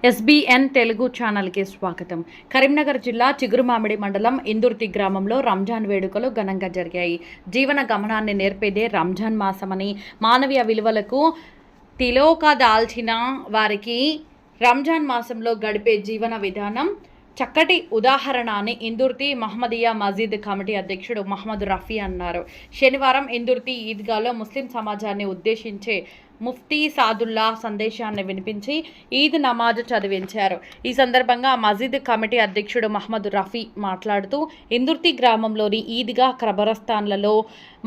SBN Telugu ఛానల్కి స్వాగతం. కరీంనగర్ జిల్లా చిగురుమామిడి మండలం ఇందుర్తి గ్రామంలో రంజాన్ వేడుకలు ఘనంగా జరిగాయి. జీవన గమనాన్ని నేర్పేదే రంజాన్ మాసమని, మానవీయ విలువలకు తిలోక దాల్చిన వారికి రంజాన్ మాసంలో గడిపే జీవన విధానం చక్కటి ఉదాహరణ అని ఇందుర్తి మహమ్మదియా మసీద్ కమిటీ అధ్యక్షుడు మహమ్మద్ రఫీ అన్నారు. శనివారం ఇందుర్తి ఈద్గాలో ముస్లిం సమాజాన్ని ఉద్దేశించే ముఫ్తీ సాదుల్లా సందేశాన్ని వినిపించి ఈద్ నమాజ్ చదివించారు. ఈ సందర్భంగా మసీద్ కమిటీ అధ్యక్షుడు మహమ్మద్ రఫీ మాట్లాడుతూ ఇందుర్తి గ్రామంలోని ఈద్గా ఖబరస్థాన్లలో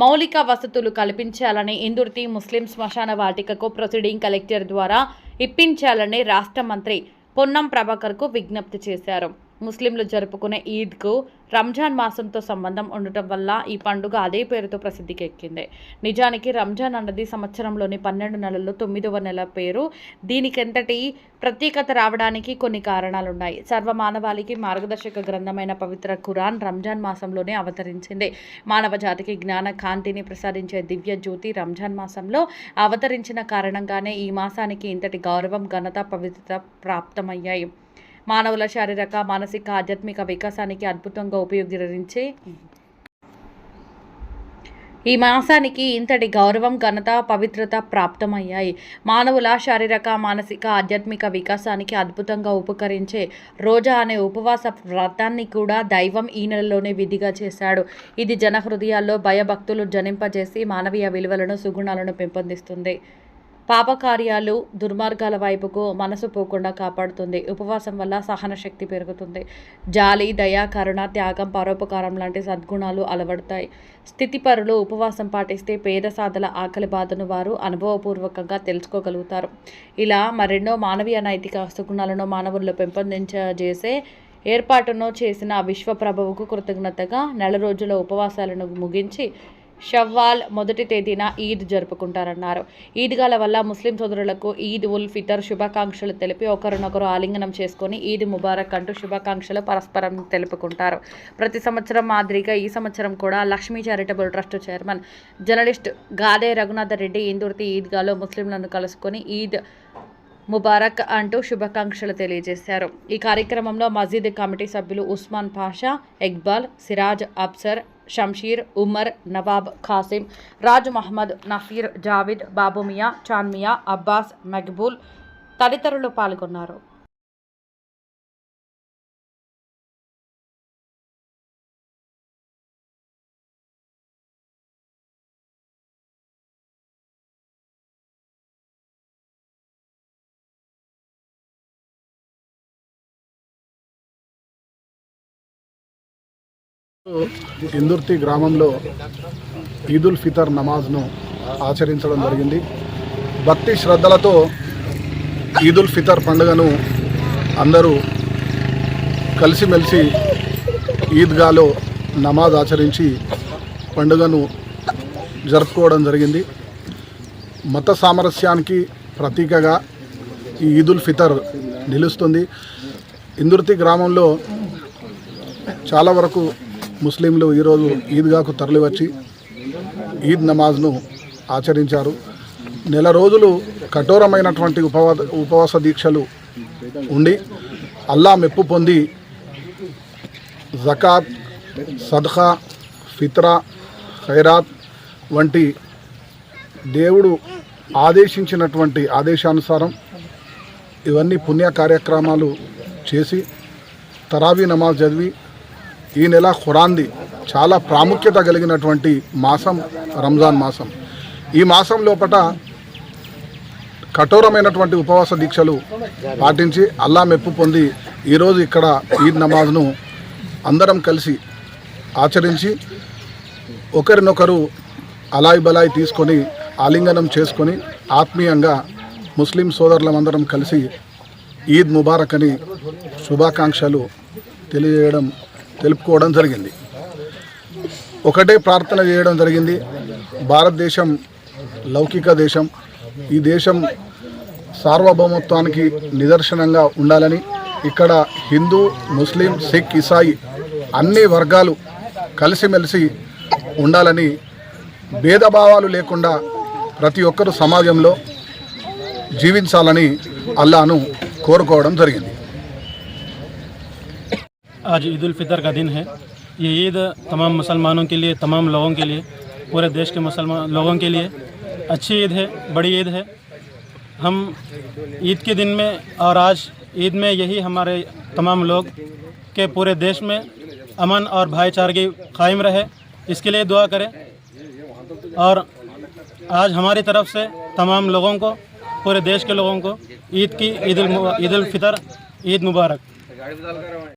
మౌలిక వసతులు కల్పించాలని, ఇందుర్తి ముస్లిం శ్మశాన వాటికకు ప్రొసీడింగ్ కలెక్టర్ ద్వారా ఇప్పించాలని రాష్ట్ర మంత్రి పొన్నం ప్రభాకర్కు విజ్ఞప్తి చేశారు. ముస్లింలు జరుపుకునే ఈద్కు రంజాన్ మాసంతో సంబంధం ఉండటం వల్ల ఈ పండుగ అదే పేరుతో ప్రసిద్ధికి ఎక్కింది. నిజానికి రంజాన్ అన్నది సంవత్సరంలోని 12 నెలల్లో 9వ నెల పేరు. దీనికెంతటి ప్రత్యేకత రావడానికి కొన్ని కారణాలున్నాయి. సర్వమానవాళికి మార్గదర్శక గ్రంథమైన పవిత్ర ఖురాన్ రంజాన్ మాసంలోనే అవతరించింది. మానవ జాతికి జ్ఞాన కాంతిని ప్రసాదించే దివ్య జ్యోతి రంజాన్ మాసంలో అవతరించిన కారణంగానే ఈ మాసానికి ఇంతటి గౌరవం, ఘనత, పవిత్రత ప్రాప్తమయ్యాయి. మానవుల శారీరక, మానసిక, ఆధ్యాత్మిక వికాసానికి అద్భుతంగా ఉపయోగించే ఈ మాసానికి ఇంతటి గౌరవం, ఘనత, పవిత్రత ప్రాప్తమయ్యాయి. మానవుల శారీరక, మానసిక, ఆధ్యాత్మిక వికాసానికి అద్భుతంగా ఉపకరించే రోజా అనే ఉపవాస వ్రతాన్ని కూడా దైవం ఈ నెలలోనే విధిగా చేశాడు. ఇది జనహృదయాల్లో భయభక్తులు జనింపజేసి మానవీయ విలువలను, సుగుణాలను పెంపొందిస్తుంది. పాపకార్యాలు, దుర్మార్గాల వైపుకు మనసు పోకుండా కాపాడుతుంది. ఉపవాసం వల్ల సహన శక్తి పెరుగుతుంది. జాలి, దయ, కరుణ, త్యాగం, పరోపకారం లాంటి సద్గుణాలు అలవడతాయి. స్థితిపరులు ఉపవాసం పాటిస్తే పేద సాధల ఆకలి బాధను వారు అనుభవపూర్వకంగా తెలుసుకోగలుగుతారు. ఇలా మరెన్నో మానవీయ నైతిక సుగుణాలను మానవుల్లో పెంపొందించజేసే ఏర్పాటును చేసిన విశ్వప్రభువుకు కృతజ్ఞతగా నెల రోజుల ఉపవాసాలను ముగించి షవ్వాల్ మొదటి తేదీన ఈద్ జరుపుకుంటారన్నారు. ఈద్గాల వల్ల ముస్లిం సోదరులకు ఈద్ ఉల్ ఫితర్ శుభాకాంక్షలు తెలిపి ఒకరినొకరు ఆలింగనం చేసుకొని ఈద్ ముబారక్ అంటూ శుభాకాంక్షలు పరస్పరం తెలుపుకుంటారు. ప్రతి సంవత్సరం మాదిరిగా ఈ సంవత్సరం కూడా Lakshmi charitable trust chairman journalist Gade Raghunatha Reddy Indurthi ఈద్గాలో ముస్లింలను కలుసుకొని ఈద్ ముబారక్ అంటూ శుభాకాంక్షలు తెలియజేశారు. ఈ కార్యక్రమంలో మసీద్ కమిటీ సభ్యులు ఉస్మాన్ పాషా, ఇక్బాల్, సిరాజ్, అబ్సర్, షంషీర్, ఉమర్, నవాబ్, ఖాసిం, రాజ్ మహమ్మద్, నఫీర్, జావిద్, బాబుమియా, చాన్మియా, అబ్బాస్, మక్బూల్ తదితరులు పాల్గొన్నారు. ఇందుర్తి గ్రామంలో ఈదుల్ ఫితర్ నమాజ్ను ఆచరించడం జరిగింది. భక్తి శ్రద్ధలతో ఈదుల్ ఫితర్ పండుగను అందరూ కలిసిమెలిసి ఈద్గాలో నమాజ్ ఆచరించి పండుగను జరుపుకోవడం జరిగింది. మత సామరస్యానికి ప్రతీకగా ఈ ఈదుల్ ఫితర్ నిలుస్తుంది. ఇందుర్తి గ్రామంలో చాలా వరకు ముస్లింలు ఈరోజు ఈద్గాకు తరలివచ్చి ఈద్ నమాజ్ను ఆచరించారు. నెల రోజులు కఠోరమైనటువంటి ఉపవాస దీక్షలు ఉండి అల్లా మెప్పు పొంది జకాత్, సదఖా, ఫిత్రా, ఖైరాత్ వంటి దేవుడు ఆదేశించినటువంటి ఆదేశానుసారం ఇవన్నీ పుణ్య కార్యక్రమాలు చేసి తరావీ నమాజ్ చదివి ఈ నెల ఖురాన్ది చాలా ప్రాముఖ్యత కలిగినటువంటి మాసం రంజాన్ మాసం. ఈ మాసం లోపల కఠోరమైనటువంటి ఉపవాస దీక్షలు పాటించి అల్లా మెప్పు పొంది ఈరోజు ఇక్కడ ఈద్ నమాజ్ను అందరం కలిసి ఆచరించి ఒకరినొకరు అలాయ్ బలాయ్ తీసుకొని ఆలింగనం చేసుకొని ఆత్మీయంగా ముస్లిం సోదరులందరం కలిసి ఈద్ ముబారక్ అని శుభాకాంక్షలు తెలుపుకోవడం జరిగింది. ఒకటే ప్రార్థన చేయడం జరిగింది. భారతదేశం లౌకిక దేశం. ఈ దేశం సార్వభౌమత్వానికి నిదర్శనంగా ఉండాలని, ఇక్కడ హిందూ, ముస్లిం, సిక్, ఇసాయి అన్ని వర్గాలు కలిసిమెలిసి ఉండాలని, భేదభావాలు లేకుండా ప్రతి ఒక్కరు సమాజంలో జీవించాలని అల్లాను కోరుకోవడం జరిగింది. आज ईद उल फितर का दिन है। ये ईद तमाम मुसलमानों के लिए, तमाम लोगों के लिए, पूरे देश के मुसलमान लोगों के लिए अच्छी ईद है, बड़ी ईद है। हम ईद के दिन में और आज ईद में यही हमारे तमाम लोग के पूरे देश में अमन और भाईचारगी कायम रहे, इसके लिए दुआ करें। और आज हमारी तरफ से तमाम लोगों को, पूरे देश के लोगों को ईद की ईद उल फितर ईद मुबारक।